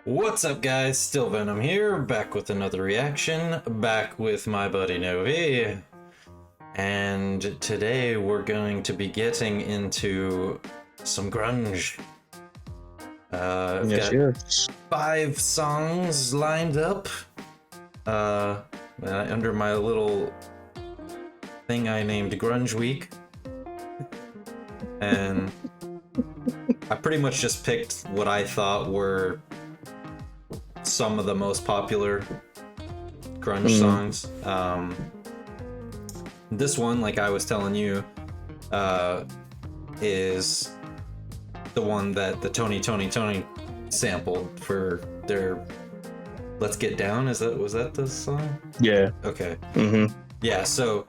What's up, guys? Still Venom here, back with another reaction, back with my buddy Novi. And today we're going to be getting into some grunge. I've got 5 songs lined up under my little thing I named Grunge Week. And I pretty much just picked what I thought were some of the most popular grunge songs. This one, like I was telling you, is the one that the Tony sampled for their Let's Get Down. Was that the song? Yeah. Okay. Yeah, so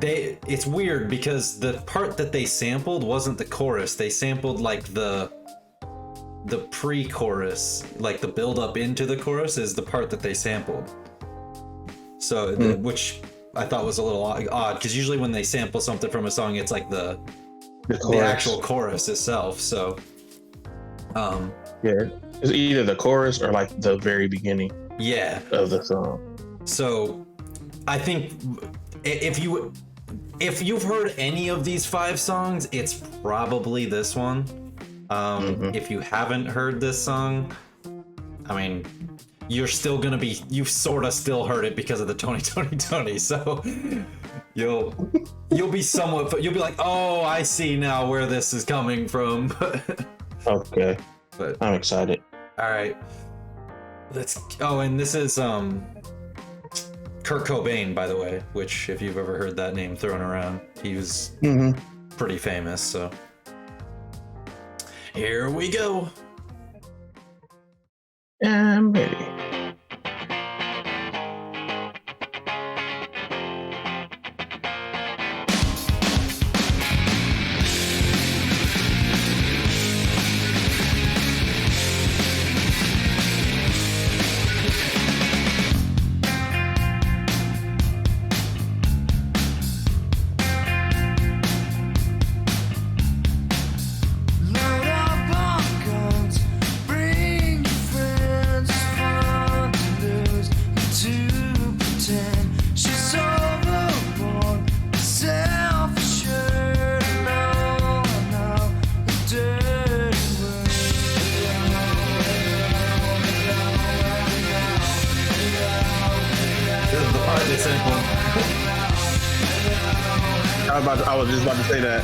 it's weird because the part that they sampled wasn't the chorus. They sampled like the pre-chorus, like the build up into the chorus is the part that they sampled. So which I thought was a little odd because usually when they sample something from a song, it's like the actual chorus itself. So yeah, it's either the chorus or like the very beginning of the song. So I think if you've heard any of these 5 songs, it's probably this one. If you haven't heard this song, I mean, you've sort of still heard it because of the Tony. So you'll be like, oh, I see now where this is coming from. Okay. But I'm excited. All right. And this is Kurt Cobain, by the way, which if you've ever heard that name thrown around, he was pretty famous, so here we go. I'm ready. I was just about to say that.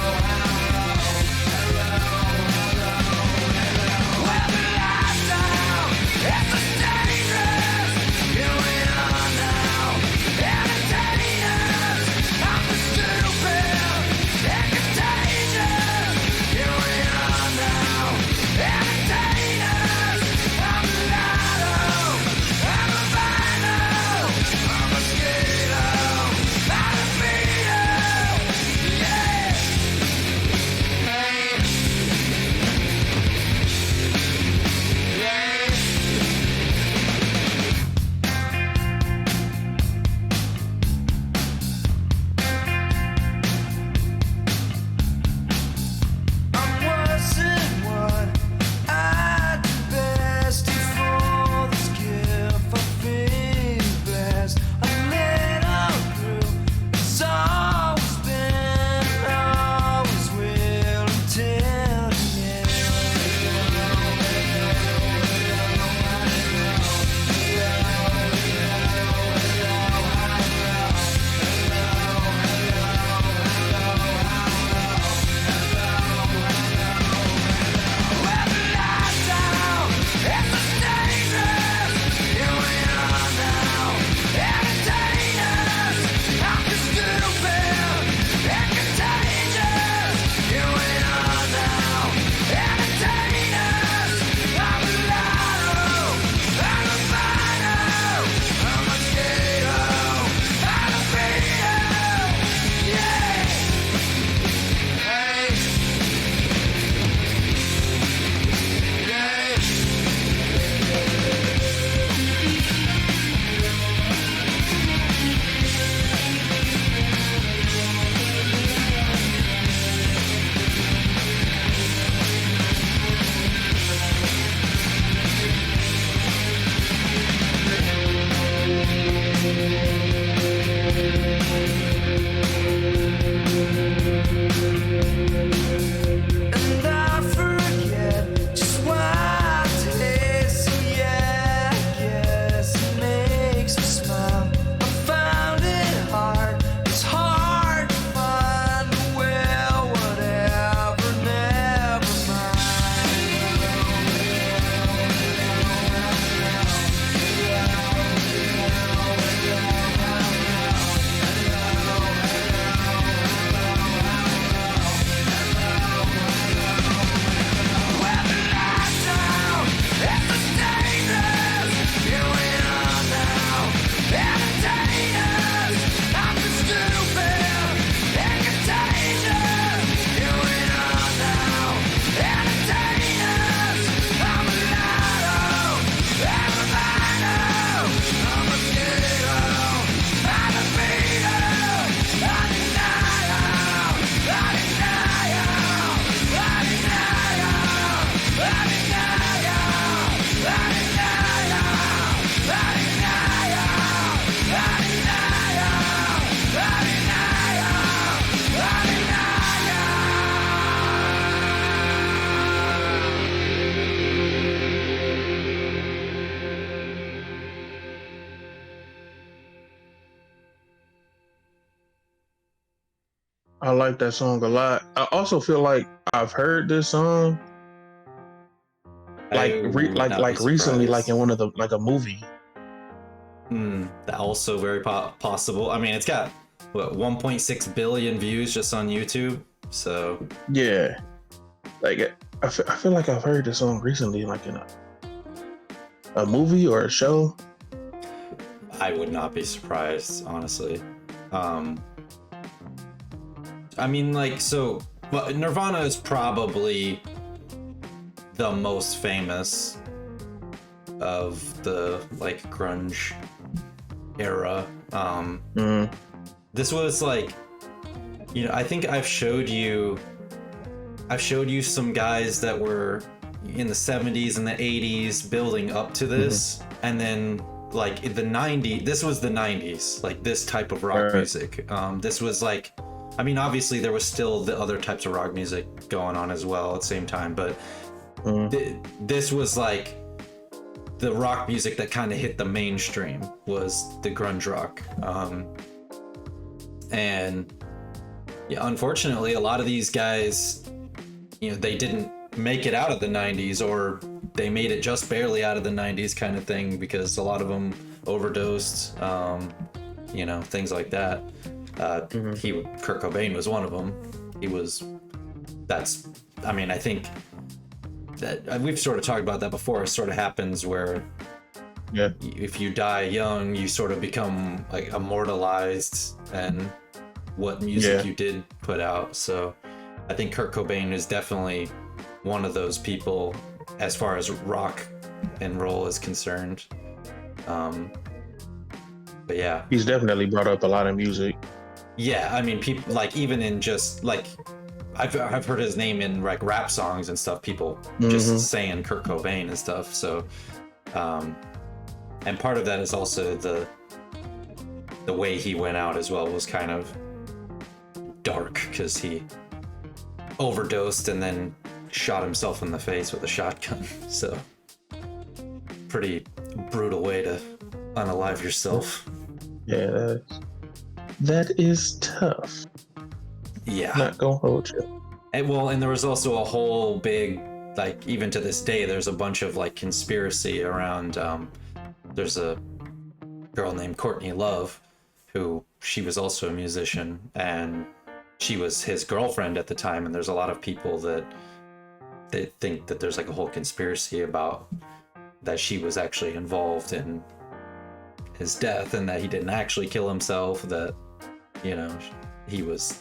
I like that song a lot. I also feel like I've heard this song like recently, like in one of the like a movie. That also very possible. I mean, it's got what 1.6 billion views just on YouTube. So yeah, like I feel like I've heard this song recently, like in a movie or a show. I would not be surprised, honestly. I mean, like, so, but Nirvana is probably the most famous of the like grunge era. This was like, you know, I think I've showed you some guys that were in the 70s and the 80s building up to this, and then like in the 90s, this was the 90s, like this type of rock music. This was like, I mean, obviously there was still the other types of rock music going on as well at the same time, but this was like the rock music that kind of hit the mainstream was the grunge rock. And yeah, unfortunately, a lot of these guys, you know, they didn't make it out of the 90s, or they made it just barely out of the 90s kind of thing, because a lot of them overdosed, you know, things like that. Kurt Cobain was one of them. I mean, I think that we've sort of talked about that before. It sort of happens where if you die young, you sort of become like immortalized and what music you did put out. So I think Kurt Cobain is definitely one of those people as far as rock and roll is concerned. But yeah, he's definitely brought up a lot of music. Yeah, I mean, people like, even in just like, I've heard his name in like rap songs and stuff, people just saying Kurt Cobain and stuff. So and part of that is also the way he went out as well was kind of dark, because he overdosed and then shot himself in the face with a shotgun. So pretty brutal way to unalive yourself. Yeah, that is tough. Yeah, not gonna hold you. And there was also a whole big, like, even to this day, there's a bunch of like conspiracy around. There's a girl named Courtney Love, who she was also a musician, and she was his girlfriend at the time. And there's a lot of people that they think that there's like a whole conspiracy about that she was actually involved in his death, and that he didn't actually kill himself, that, you know, he was,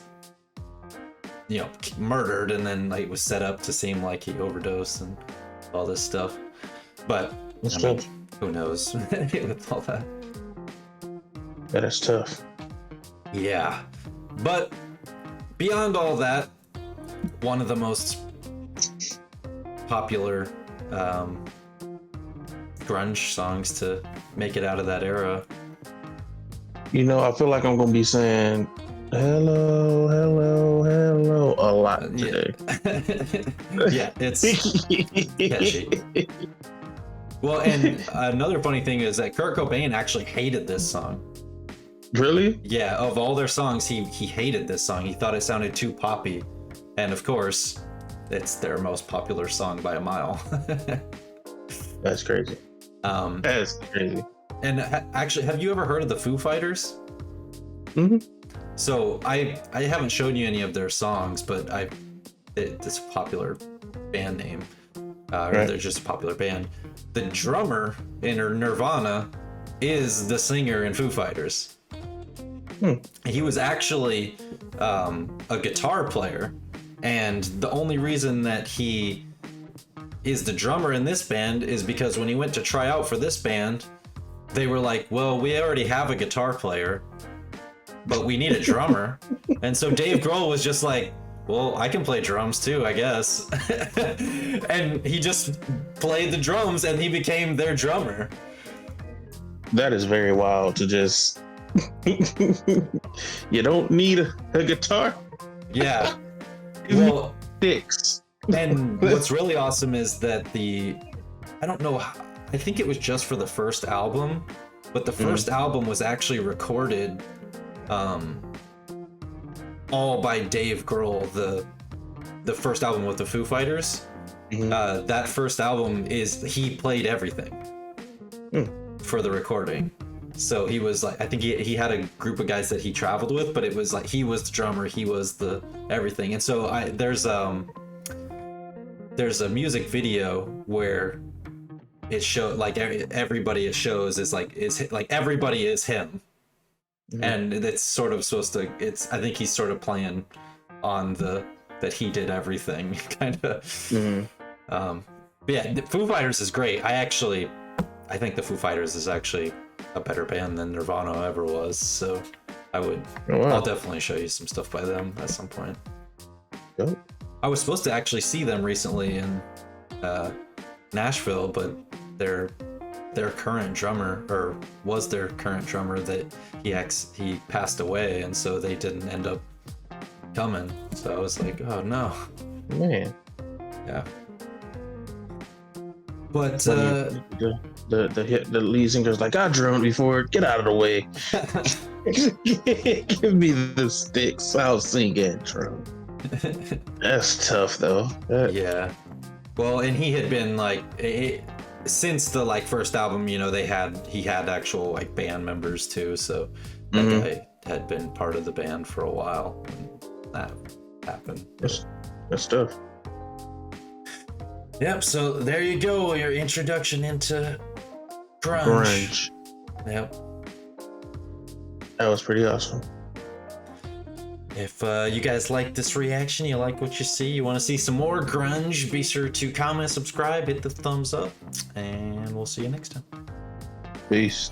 you know, murdered, and then like was set up to seem like he overdosed and all this stuff. But I mean, who knows with all that. That is tough. Yeah, but beyond all that, one of the most popular grunge songs to make it out of that era. You know, I feel like I'm gonna be saying hello, hello, hello a lot today. Yeah, it's catchy. Well, and another funny thing is that Kurt Cobain actually hated this song. Really? Yeah, of all their songs, he hated this song. He thought it sounded too poppy. And of course, it's their most popular song by a mile. That's crazy. That's crazy. And actually, have you ever heard of the Foo Fighters? Mm-hmm. So I haven't shown you any of their songs, but it's a popular band name. Or they're just a popular band. The drummer in Nirvana is the singer in Foo Fighters. He was actually a guitar player, and the only reason that he is the drummer in this band is because when he went to try out for this band, they were like, well, we already have a guitar player, but we need a drummer. And so Dave Grohl was just like, well, I can play drums too, I guess. And he just played the drums and he became their drummer. That is very wild to just... You don't need a guitar? Yeah. Well, sticks. And what's really awesome is that I don't know, I think it was just for the first album, but the first album was actually recorded all by Dave Grohl, the first album with the Foo Fighters. That first album he played everything for the recording. So he was like, I think he had a group of guys that he traveled with, but it was like he was the drummer, he was the everything. And so there's a music video where it showed like everybody it shows is like everybody is him. And it's sort of supposed to, I think he's sort of playing on that he did everything kind of. But yeah, the Foo Fighters is great. I think the Foo Fighters is actually a better band than Nirvana ever was. So I'll definitely show you some stuff by them at some point. Yep. I was supposed to actually see them recently in Nashville, but their current drummer, or was their current drummer, that he passed away, and so they didn't end up coming. So I was like, oh no, man. Yeah. But the lead singer's like, I drummed before, get out of the way. Give me the sticks, I'll sing and drum. That's tough though. Yeah. Well, and he had been like since the like first album, you know, he had actual like band members too, so that guy had been part of the band for a while when that happened. That's tough. Yep, so there you go, your introduction into grunge. Yep. That was pretty awesome. If you guys like this reaction, you like what you see, you want to see some more grunge, be sure to comment, subscribe, hit the thumbs up, and we'll see you next time. Peace.